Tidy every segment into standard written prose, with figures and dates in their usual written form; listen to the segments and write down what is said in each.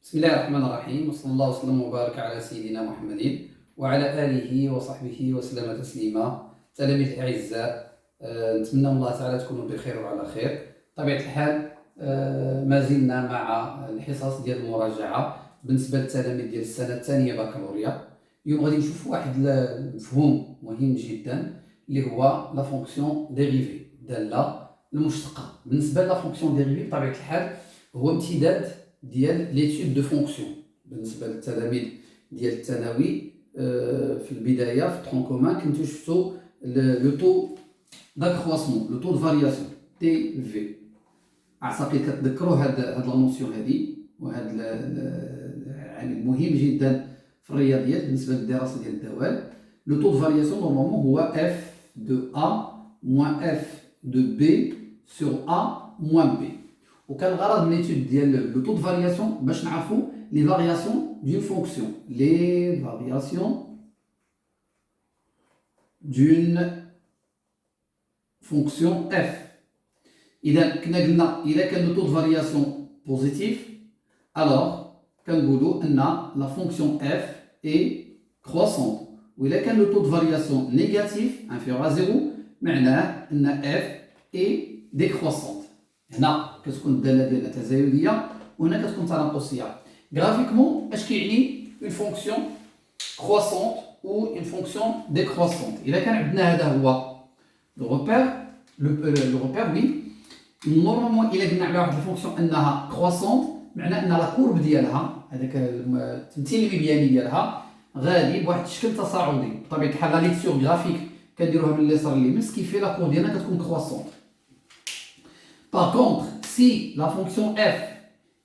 بسم الله الرحمن الرحيم، وصلى الله وسلم وبارك على سيدنا محمد وعلى آله وصحبه وسلم تسليما. تلاميذ الأعزاء، نتمنى الله تعالى تكونوا بخير وعلى خير. بطبيعة الحال ما زلنا مع الحصص ديال المراجعة بالنسبة للتلاميذ ديال السنة الثانية بكالوريا. اليوم غادي نشوفوا واحد المفهوم مهم جدا اللي هو لا فونكسيون ديريفي، الدالة المشتقة. بالنسبة لا فونكسيون ديريفي بطبيعة الحال هو امتداد ديال ليتود دو فونكسيون. بالنسبه للتلاميذ ديال الثانوي في البدايه في الترون كومان كنتو شفتوا لو طو داكرواسمون، لو طو دو فارياسيون تي في. اعتقد كتذكروا هاد لا نوسيون هادي، وهاد يعني مهم جدا في الرياضيات بالنسبه للدراسه ديال الدوال. لو طو دو فارياسيون نورمالمون هو اف دو ا موان اف دو بي سور ا موان بي. وكان الغرض من l'étude ديال لو طو دو فارياسيون باش نعرفوا لي فارياسيون دون فونكسيون، لي فارياسيون دون فونكسيون اف. اذا كنا قلنا اذا كان لو طو دو فارياسيون بوزيتيف الوغ كنقولوا ان لا فونكسيون اف اي كروسونت، واذا كان لو طو دو فارياسيون نيجاتيف انفيرور ا زيرو معناه ان اف اي ديكروسونت. هنا كتكون الداله ديالنا تزايديه وهنا كتكون تناقصيه. غرافيكمون اش كيعني اون فونكسيون كروسونت و اون فونكسيون ديكروسونت؟ اذا كان عندنا هذا هو لو روبير، لو روبير وي نورمالمون الا قلنا على واحد الفونكسيون انها كروسونت معناه ان لا كورب ديالها، هذاك التمثيل المبياني ديالها غادي بواحد الشكل تصاعدي. بطبيعه الحال لا ليكتور غرافيك كنديروها من اليسار لليمين، سكيفي لا كورب ديالنا كتكون كروسونت. Par contre, si la fonction f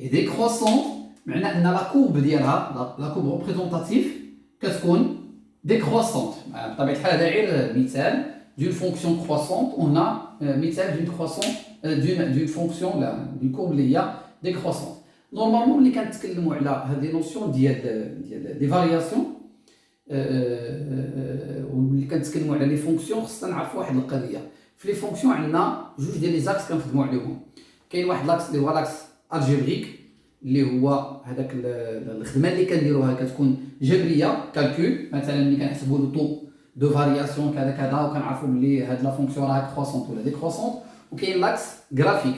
est décroissante, معناه ان لا كورب ديالها، لا كورب ريبريزونتاتيف كتكون décroissante. بطبيعة الحال هذا غير مثال d'une fonction croissante. on a مثال d'une croissante d'une fonction لا d'une courbe اللي هي décroissante. نورمالمون ملي كنتكلموا على هذه نوسيون ديال دي فارياسيون وملي كنتكلموا على لي فونكسيون خصنا نعرفوا واحد القضيه. في لي فونكسيون عندنا جوج ديال لي زاكس كنخدموا عليهم. كاين واحد لاكس اللي هو لاكس الجبريك اللي هو هذاك الخدمه اللي كنديروها كتكون جبريه كالكول. مثلا ملي كنحسبوا لو طو دو فارياسيون كذا كذا وكنعرفوا بلي هاد لا فونكسيون راه كروسونت ولا ديكروسونت. وكاين لاكس غرافيك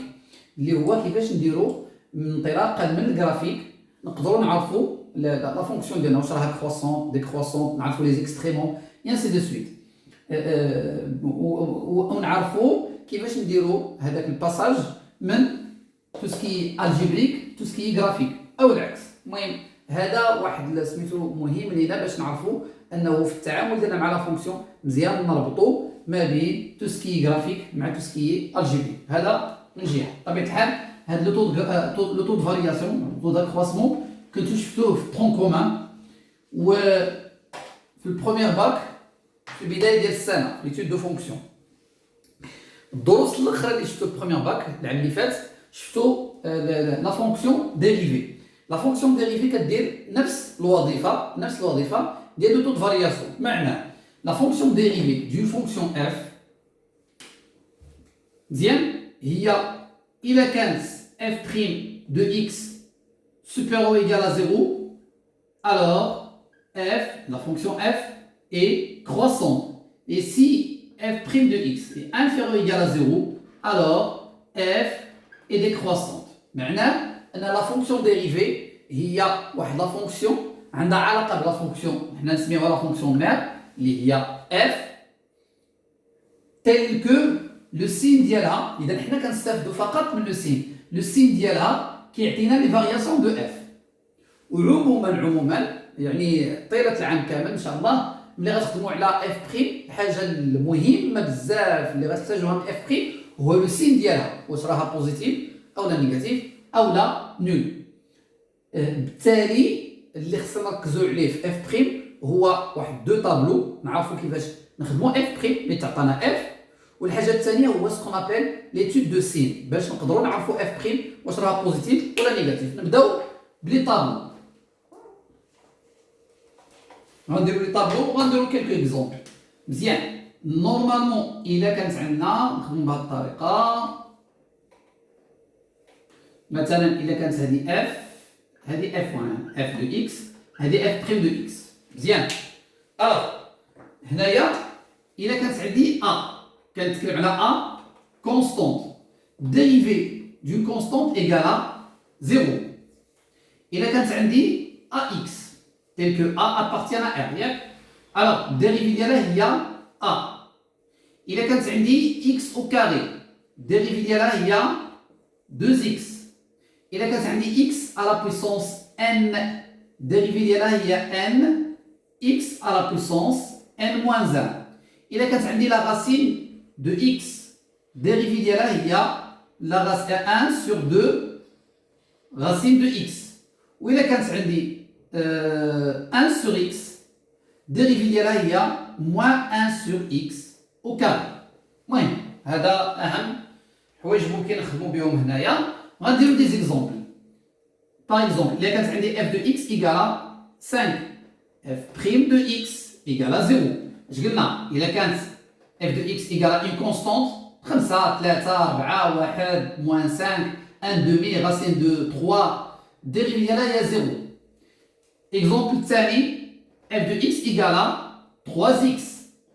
اللي هو كيفاش نديروا انطلاقا من الجرافيك نقدروا نعرفوا لا فونكسيون ديالنا واش راها كروسونت ديكروسونت، نعرفوا لي زيكستريمون يانسي دو سويت. ونعرفوا كيفاش نديروا هذاك الباساج من تو سكي الجبريك تو سكي غرافيك او العكس. المهم هذا واحد سميتو مهم لينا باش نعرفوا انه في التعامل ديالنا مع لا فونكسيون مزيان نربطوا ما بين تو سكي غرافيك مع تو سكي الجبريك. هذا من جهه. بطبيعه الحال هذا لو طو دو فارياسيون، لو طو داكرواسمون كنتو شفتوه في الترون كومان وفي البروميير باك في البدايه ديال السنه ليتود دو فونكسيون. الدروس الاخرى اللي شفتو البروميير باك العام اللي فات شفتو لا فونكسيون ديريفي. لا فونكسيون ديريفي كدير نفس الوظيفه ديال لو طو دو فارياسيون. معناه لا فونكسيون ديريفي دون فونكسيون اف مزيان هي الا كانت اف بريم دو اكس supérieur ou égal à 0, alors f, la fonction f, est croissante. Et si f' de x est inférieur ou égal à 0, alors f est décroissante. معناه أن la fonction dérivée هي واحد la fonction عندها علاقة بلا فونكسيون حنا نسميوها la fonction mère اللي هي f tel que le signe ديالها. إذا حنا كنستافدوا فقط من le signe ديالها كيعطينا لي فارياسيون دو اف. وعموما يعني طيله العام كامل ان شاء الله ملي غتخدموا على اف بريم الحاجه المهمه بزاف اللي غتحتاجوها من اف بريم هو لو سين ديالها، واش راها بوزيتيف او لا نيجاتيف او لا نول. بالتالي اللي خصنا نركزوا عليه في اف بريم هو واحد دو طابلو نعرفوا كيفاش نخدموا اف بريم اللي تعطينا اف. والحاجه الثانيه هو سكون ابل ليتود دو سين باش نقدروا نعرفوا اف بريم واش راها بوزيتيف ولا نيجاتيف. نبداو بلي طابلو، غنديروا لي طابلو وغنديروا كيلكو اكزومبل. مزيان نورمالمون الا كانت عندنا نخدموا بهذه الطريقه. مثلا الا كانت هذه اف هذه F1 F de X هذه F' de X مزيان. الوغ هنايا إلا كانت عندي A كنتكلم على A constante dérivée d'une constante égale à 0. إلا كانت عندي AX tel que A appartient à R ياك alors dérivée ديالها هي A. إلا كانت عندي X au carré dérivée ديالها هي 2X. إلا كانت عندي X à la puissance N dérivée ديالها هي N X à la puissance N moins 1. إلا كانت عندي la racine de X dérivée ديالها هي la racine 1 sur 2 racine de X. وإلا كانت عندي 1 sur X dérivée ديالها هي moins 1 sur X au carré. المهم هذا أهم حوايج ممكن نخدموا بهم هنايا. غنديرو دي زيكزامبل. باغ اكزومبل إلا كانت عندي f de x égale à 5 f' de x égale à 0. اش قلنا؟ إلا كانت f de x égale à une constante 5 3 4 1 moins 5 1 demi racine de 3 dérivée ديالها هي 0. exemple الثاني f de x égale à 3x.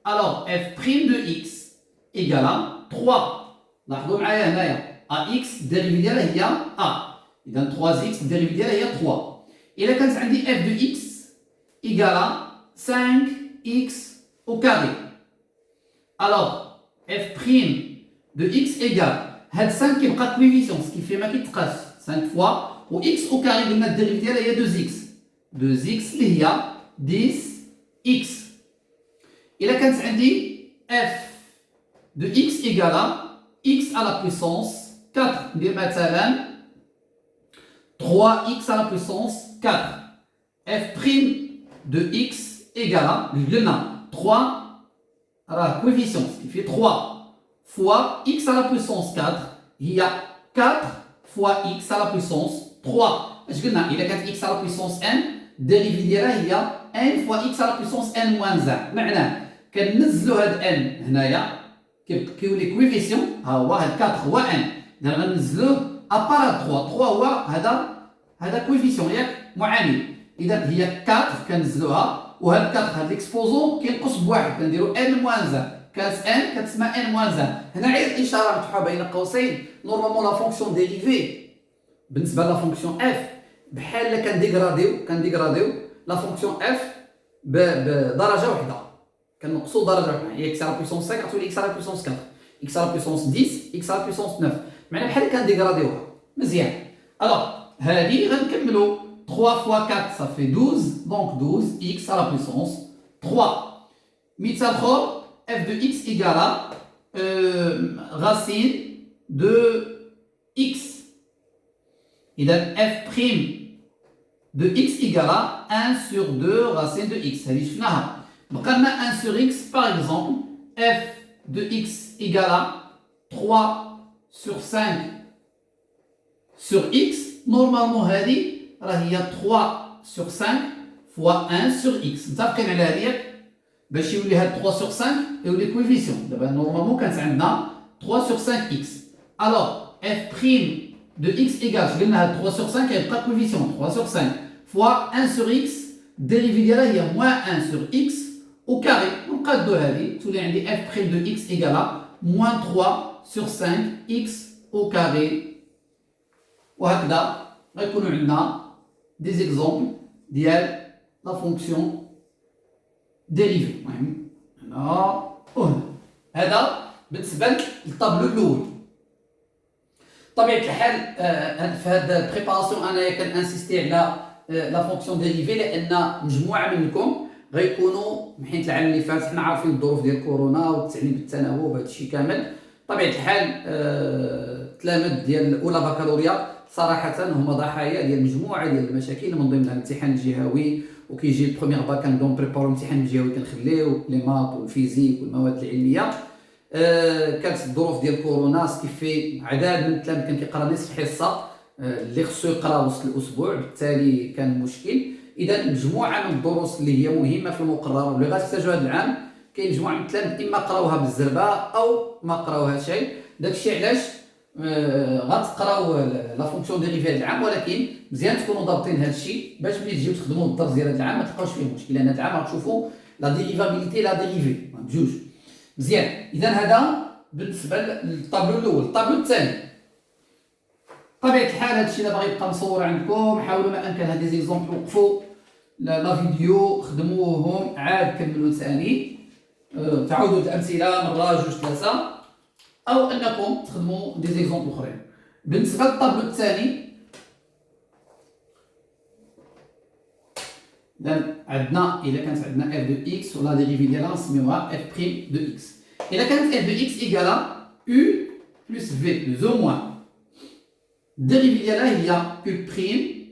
alors f' de x égale à 3. لاحظوا معايا هنايا ax dérivée ديالها هي a. إذا 3x dérivée ديالها هي 3. إلا كانت عندي f de x égale à 5x au carré. alors f' de x égale هاد 5 كيبقى كويفيسيون كيفي ما كيتقاش 5 فوا و x au carré قلنا الديريف ديالها هي 2x. 2x اللي هي 10x. إلا كانت عندي f de x égale à x à la puissance 4. ندير مثلا 3x à la puissance 4. f' de x égale à قلنا 3 راه كويفيسيون كيفي 3 fois x à la puissance 4 هي 4 fois x à la puissance 3. اش قلنا؟ إلا كانت x à la puissance n الديريفي ديالها هي n fois x à la puissance n moins 1. معناه كننزلوا هاد n هنايا كيولي كويفيسيون ها هو هاد 4 هو n. إذا غنزلوه ابار 3 هو هذا كويفيسيون ياك معامل. إذا هي 4 كنزلوها وهاد 4 هاد ليكسبوزون كينقص بواحد كنديرو n moins 1. كانت n كتسمى n moins 1. هنا غير الاشاره مفتوحه بين قوسين. نورمالمون لا فونكسيون ديريفي بالنسبه لا فونكسيون f بحال كنديغراديو لا فونكسيون f بدرجه واحده كنقصوا درجه واحده. هي x على بويسونس 5 غتولي x على بويسونس 4 x على بويسونس 10 x على بويسونس 9. معناها بحال كنديغراديوها مزيان. الوغ هذه غنكملوا 3 fois 4 ça fait 12 donc 12 x à la puissance 3. مثال اخر f de x égale à racine de x. إذا f' de x égale à 1 sur 2 racine de x. هذه شفناها. بقى لنا 1 sur x par exemple f de x égale à 3 sur 5 sur x. normalement هذه راه هي 3 sur 5 fois 1 sur x. متفقين على هذه باش يولي هاد 3 sur 5 يولي كويفيسيون. دابا نورمالمون كانت عندنا 3 sur 5x. alors f' de x égale قلنا هاد 3 sur 5 غيبقى كويفيسيون 3 sur 5 fois 1 sur x ديريفي ديالها هي moins 1 sur x au carré. نقادو هذه تولي عندي f' de x égale à moins 3 sur 5x au carré. وهكذا غيكونوا عندنا دي زيكزامبل ديال لا فونكسيون ديريفي. المهم هنا وهنا. هذا بالنسبه للطابلو الاول. بطبيعه الحال في هذا البريباراسيون انايا كنانسيستي على لا فونكسيون ديريفي لان مجموعه منكم غيكونوا من حيث العام اللي فات حنا عارفين الظروف ديال كورونا والتعليم بالتناوب وهذا الشيء كامل. بطبيعه الحال التلاميذ ديال اولى بكالوريا صراحه هما ضحايا ديال مجموعه ديال المشاكل من ضمنها الامتحان الجهوي. وكيجي البروميير باك كنبداو نبريبارو الامتحان الجهوي كنخليو لي مات والفيزيك والمواد العلميه. كانت الظروف ديال كورونا كيفي عدد من التلاميذ كان كيقرا نصف حصه اللي خصو يقرا وسط الاسبوع بالتالي كان مشكل. اذا مجموعه من الدروس اللي هي مهمه في المقرر واللي غتحتاجوا هذا العام كاين مجموعه من التلاميذ اما قراوها بالزربه او ما قراوها شيء. داكشي علاش غتقراو لا فونكسيون ديريفي هاد العام، ولكن مزيان تكونوا ضابطين هاد الشيء باش ملي تجيو تخدموا الدرس ديال هاد العام ما تلقاوش فيه مشكل، لان هاد العام غتشوفوا لا ديريفابيليتي لا ديريفي بجوج. مزيان، اذا هذا بالنسبه للطابلو الاول. الطابلو الثاني بطبيعه الحال هادشي دابا غيبقى مصور عندكم، حاولوا ما امكن هاد لي زيكزومبل وقفوا لا فيديو خدموهم عاد كملوا ثاني، تعاودوا الامثله مره جوج ثلاثه، او انكم تخدموا دي زيكزومبل اخرين. بالنسبه للطابلو الثاني اذا عندنا الا كانت عندنا اف دو اكس ولا ديريفي ديالها نسميوها اف بريم دو اكس. الا كانت اف دو اكس ايكالا يو بلس في بلوس او موان، الديريفي ديالها هي يو بريم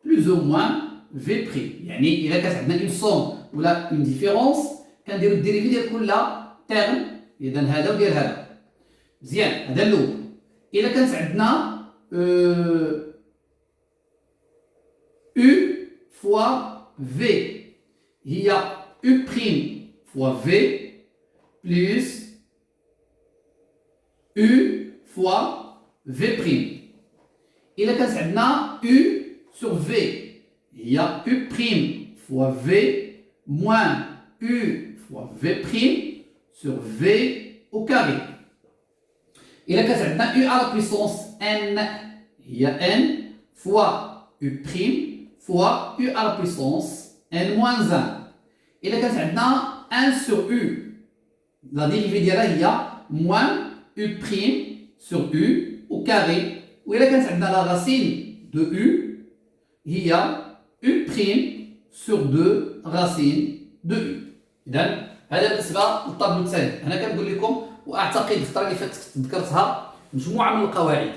بلوس او موان في بريم. يعني الا كانت عندنا اون سوم ولا اون ديفيرونس كنديرو الديريفي ديال كل تيرم، اذا هذا وديال هذا. مزيان، هذا الاول. الا كانت عندنا U fois V هي U prime fois V plus U fois V prime. إلا كانت عندنا U sur V هي U prime fois V moins U fois V prime sur V au carré. إلا كانت عندنا U à la puissance N هي N fois U prime fois U à la puissance N moins 1. إلا كانت عندنا 1 sur U la dérivée ديالها هي moins U prime sur U au carré. وإلا كانت عندنا la racine de U هي U prime sur 2 racine de U. إذا هذا بالنسبة للطابلو الثاني. هنا كنقول لكم وأعتقد الفترة اللي فاتت ذكرتها مجموعة من القواعد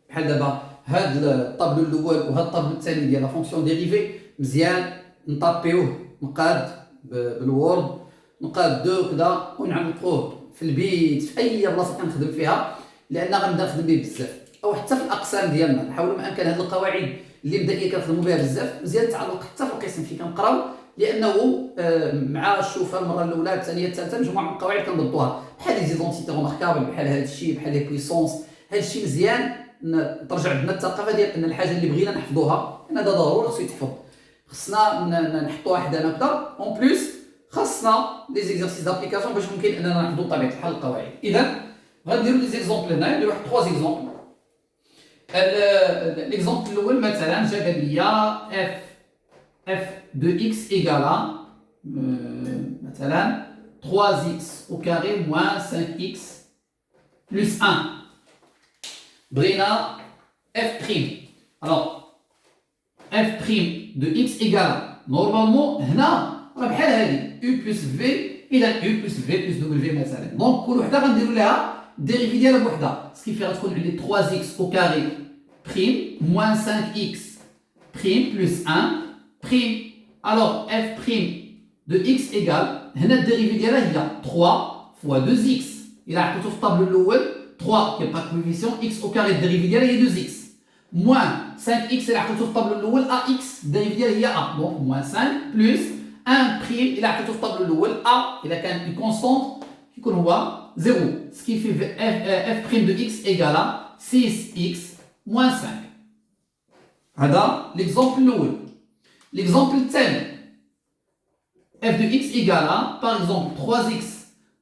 بحال دابا هاد الطابلو الاول وهاد الطابلو الثاني ديال لا فونكسيون ديريفي مزيان نطابيوه نقاد بالوورد نقاد دو كذا ونعمقوه في البيت في اي بلاصه كنخدم فيها، لان غنبدا نخدم به بزاف، او حتى في الاقسام ديالنا نحاولوا ما امكن هاد القواعد اللي مبدئيه كنخدموا بها بزاف مزيان تعلق حتى في القسم فين كنقراو، لانه مع الشوفه المره الاولى الثانيه الثالثه مجموعه من القواعد كنضبطوها بحال لي زيدونتيتي ماركابل بحال هاد الشيء بحال لي بويسونس. هاد الشيء مزيان ترجع عندنا الثقافه ديال ان الحاجه اللي بغينا نحفظوها ان هذا ضروري خصو يتحفظ، خصنا نحطوها حدانا كذا اون بليس خاصنا لي زيكزارسيس دابليكاسيون باش ممكن اننا نحفظوا بطبيعه الحال القواعد. اذا غنديروا لي زيكزومبل هنا، نديروا واحد 3 زيكزومبل. ليكزومبل الاول مثلا جا قال لي اف دو اكس ايكالا مثلا 3x au carré moins 5x plus 1. بغينا f'. alors f' de x égale normalement هنا راه بحال هذه u plus v، اذا u plus v plus w مثلا. دونك كل وحده غنديروا لها الديريفي ديالها بوحدها، سكيفي غتكون عندي 3x au carré prime moins 5x prime plus 1 prime. alors f' de x égale هنا الديريفي ديالها هي 3 fois 2x. الى عطيتو في الطابلو الاول 3 كيبقى كوفيسيون x au carré الديريفي ديالها هي 2x moins 5x الى عطيتو في الطابلو الاول ax الديريفي ديالها هي a، دونك moins 5 plus 1 بريم الى عطيتو في الطابلو الاول a الى كان اون كونستونت كيكون هو 0، سكيفي f' de x égale 6x moins 5. هذا ليكزومبل الاول. ليكزومبل الثاني f de x égale à, par exemple, 3x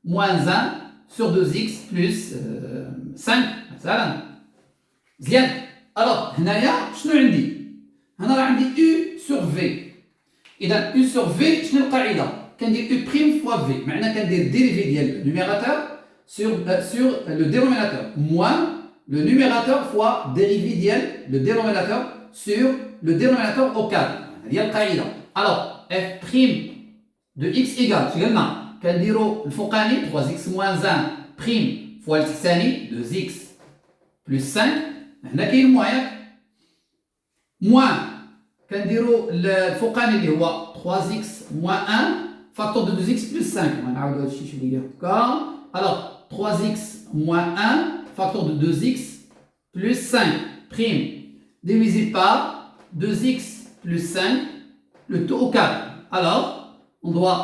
moins 1 sur 2x plus 5 مثلا. مزيان. alors هنايا شنو عندي؟ هنا راه عندي u sur v. اذا u sur v شنو القاعده؟ كندير u prime fois v، معنى كندير ديريفي ديال النيميراتور sur le dénominateur moins le numérateur fois dérivé ديال le dénominateur sur le dénominateur au carré. هذه القاعده. alors f prime de x égale شنو قلنا؟ كنديروا الفوقاني 3x moins 1 prime fois التحتاني 2x plus 5 هنا كاين موان موان كنديروا الفوقاني اللي هو 3x moins 1 facteur de 2x plus 5. غنعاودوا هذا الشيء شويه هكا. alors 3x moins 1 facteur de 2x plus 5 prime divisé par 2x plus 5 le tout au carré. alors on doit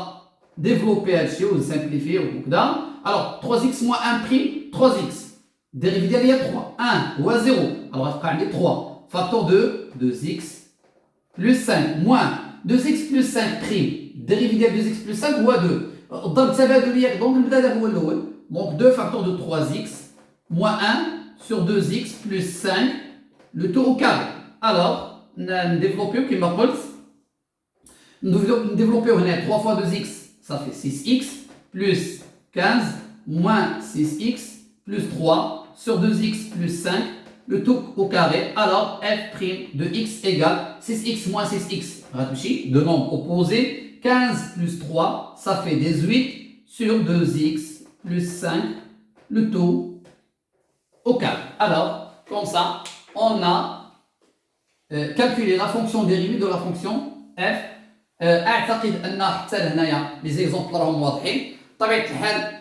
développer هادشي و simplifier وكذا. alors 3x moins 1 prime 3x dérivé il y a 3. 1 ou 0. Alors, on va 3. Facteur de 2x plus 5 moins 2x plus 5 prime. Dérivé de 2x plus 5 ou 2. Donc, ça va donner donc 2 facteurs de 3x moins 1 sur 2x plus 5, le tout au carré. Alors, on a développé qui m'appelle. Nous développons 3 fois 2x, ça fait 6x plus 15 moins 6x plus 3 sur 2x plus 5, le tout au carré. Alors, f' de x égale 6x moins 6x. Ratouchi, de nombres opposés. 15 plus 3, ça fait 18 sur 2x plus 5, le tout au carré. Alors, comme ça, on a calculé la fonction dérivée de la fonction f. اعتقد ان حتى لهنايا لي زيكزومبل راهم واضحين. بطبيعه الحال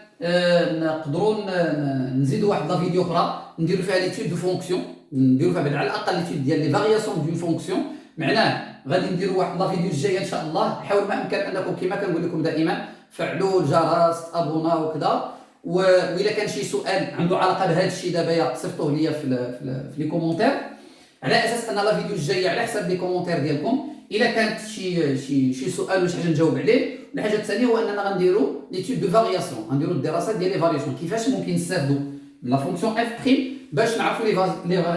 نقدروا نزيدوا واحد لا فيديو اخرى نديروا فيها ليتود دو فونكسيون، نديروا فيها على الاقل ليتود ديال لي فارياسيون دون فونكسيون. معناه غادي نديروا واحد لا فيديو الجايه ان شاء الله. حاول ما امكن انكم كما كنقول لكم دائما فعلوا الجرس ابونا وكذا. واذا كان شي سؤال عنده علاقه بهذا الشيء دابا صيفطوه لي في لي كومونتير، على اساس ان لا فيديو الجايه على حسب لي كومونتير ديالكم. الا كانت شي سؤال ولا شي حاجه نجاوب عليه. الحاجه الثانيه هو اننا غنديروا ليتود دو فارياسيون، غنديروا الدراسات ديال لي فارياسيون، كيفاش ممكن نستافدوا من لا فونكسيون اف بريم باش نعرفوا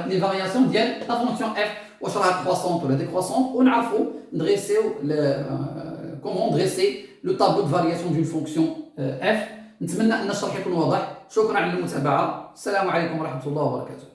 لي فارياسيون ديال لا فونكسيون اف، واش راها كرواسونت ولا ديكرواسونت، ونعرفوا ندريسيو كومون ندريسي لو طابلو دو فارياسيون دون فونكسيون اف. نتمنى ان الشرح يكون واضح. شكرا على المتابعه. السلام عليكم ورحمه الله وبركاته.